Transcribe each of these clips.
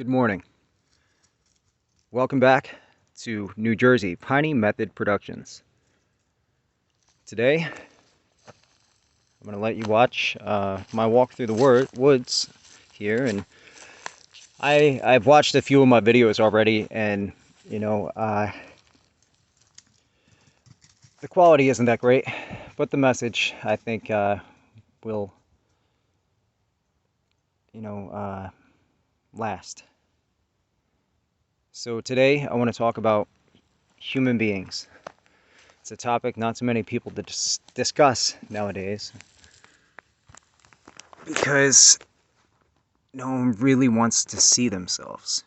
Good morning. Welcome back to New Jersey Piney Method Productions. Today, I'm going to let you watch my walk through the woods here, and I've watched a few of my videos already, and the quality isn't that great, but the message I think will last. So today I want to talk about human beings. It's a topic not so many people discuss nowadays because no one really wants to see themselves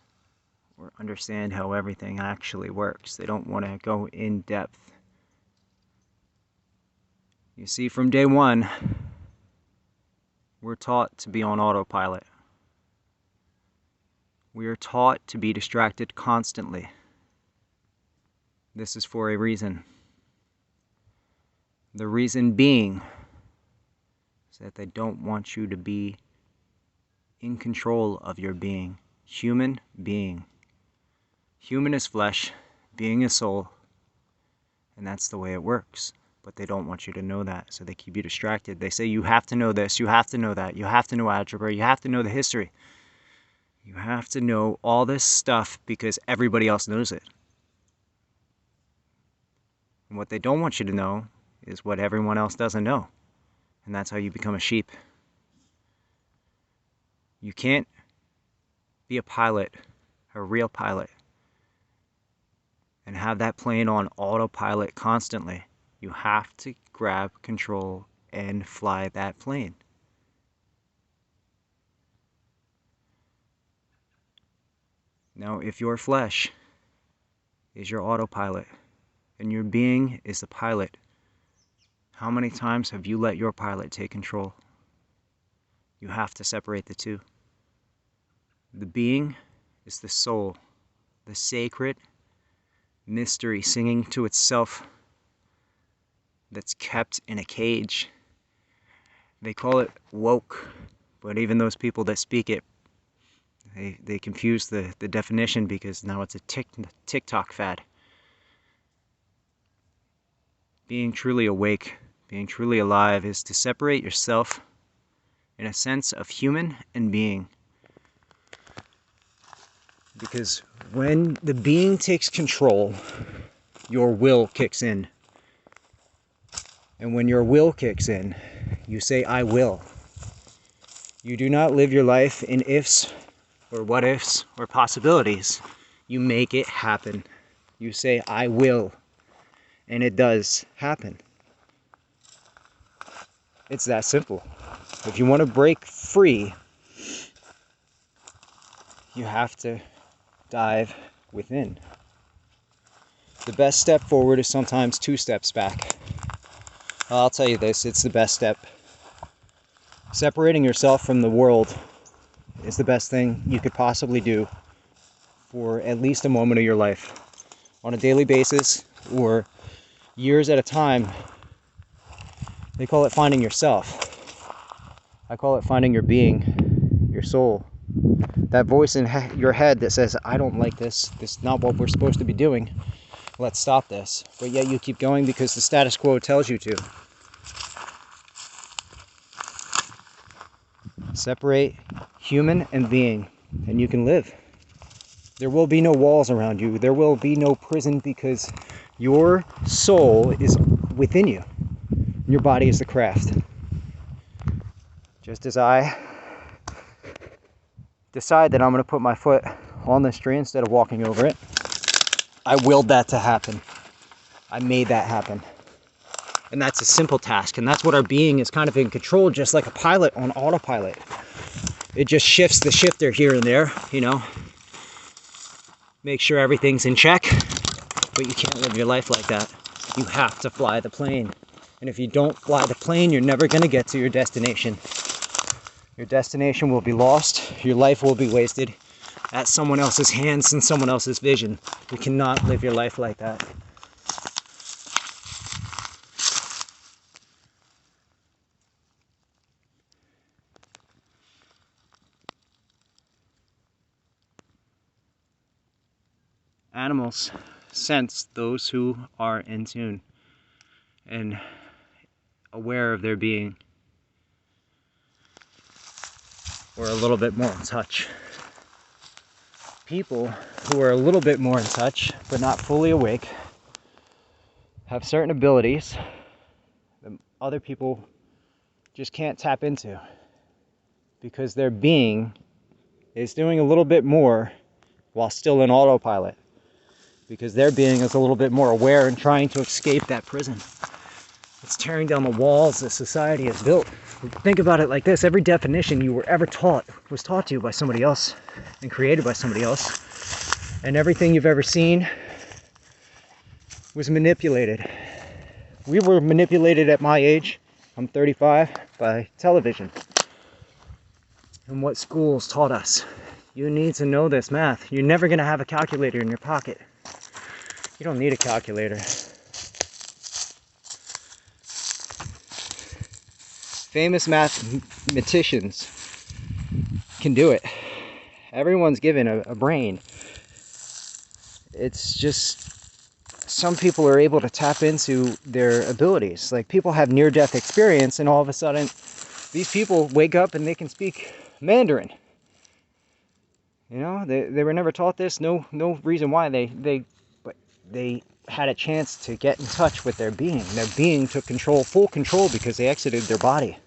or understand how everything actually works. They don't want to go in depth. You see, from day one, we're taught to be on autopilot. We are taught to be distracted constantly. This is for a reason. The reason being is that they don't want you to be in control of your being. Human being. Human is flesh, being is soul, and that's the way it works. But they don't want you to know that, so they keep you distracted. They say you have to know this, you have to know that, you have to know algebra, you have to know the history. You have to know all this stuff because everybody else knows it. And what they don't want you to know is what everyone else doesn't know. And that's how you become a sheep. You can't be a pilot, a real pilot, and have that plane on autopilot constantly. You have to grab control and fly that plane. Now, if your flesh is your autopilot and your being is the pilot, how many times have you let your pilot take control? You have to separate the two. The being is the soul, the sacred mystery singing to itself that's kept in a cage. They call it woke, but even those people that speak it, they confuse the definition because now it's a TikTok fad. Being truly awake, being truly alive is to separate yourself in a sense of human and being. Because when the being takes control, your will kicks in. And when your will kicks in, you say, I will. You do not live your life in ifs or what ifs or possibilities. You make it happen. You say, I will. And it does happen. It's that simple. If you want to break free, you have to dive within. The best step forward is sometimes 2 steps back. I'll tell you this, it's the best step. Separating yourself from the world is the best thing you could possibly do for at least a moment of your life. On a daily basis or years at a time, they call it finding yourself. I call it finding your being, your soul. That voice in your head that says, I don't like this, this is not what we're supposed to be doing, let's stop this. But yet you keep going because the status quo tells you to. Separate human and being, and you can live. There will be no walls around you. There will be no prison because your soul is within you. Your body is the craft. Just as I decide that I'm going to put my foot on this tree instead of walking over it, I willed that to happen. I made that happen. And that's a simple task. And that's what our being is kind of in control, just like a pilot on autopilot. It just shifts the shifter here and there, make sure everything's in check, but you can't live your life like that. You have to fly the plane. And if you don't fly the plane, you're never going to get to your destination. Your destination will be lost. Your life will be wasted at someone else's hands and someone else's vision. You cannot live your life like that. Animals sense those who are in tune and aware of their being, or a little bit more in touch. People who are a little bit more in touch but not fully awake have certain abilities that other people just can't tap into, because their being is doing a little bit more while still in autopilot, because their being is a little bit more aware and trying to escape that prison. It's tearing down the walls that society has built. Think about it like this: every definition you were ever taught was taught to you by somebody else and created by somebody else. And everything you've ever seen was manipulated. We were manipulated at my age, I'm 35, by television. And what schools taught us: you need to know this math. You're never going to have a calculator in your pocket. You don't need a calculator. Famous mathematicians can do it. Everyone's given a brain. It's just some people are able to tap into their abilities. Like, people have near-death experience, and all of a sudden these people wake up and they can speak Mandarin. You know, they were never taught this. No reason why. But they had a chance to get in touch with their being. Their being took full control, because they exited their body.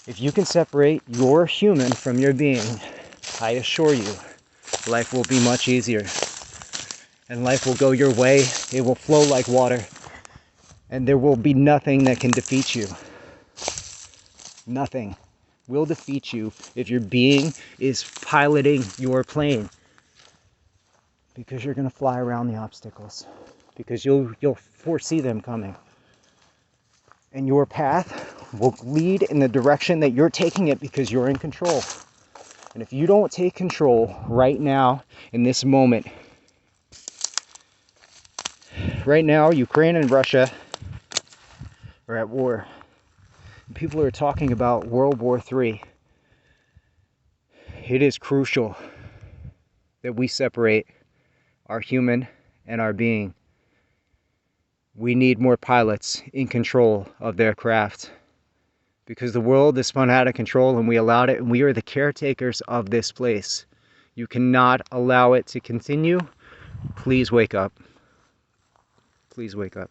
If you can separate your human from your being, I assure you, life will be much easier. And life will go your way. It will flow like water. And there will be nothing that can defeat you. Nothing will defeat you if your being is piloting your plane. Because you're going to fly around the obstacles. Because you'll foresee them coming. And your path will lead in the direction that you're taking it, because you're in control. And if you don't take control right now, in this moment, right now, Ukraine and Russia are at war. People are talking about World War III. It is crucial that we separate our human and our being. We need more pilots in control of their craft, because the world is spun out of control and we allowed it, and we are the caretakers of this place. You cannot allow it to continue. Please wake up. Please wake up.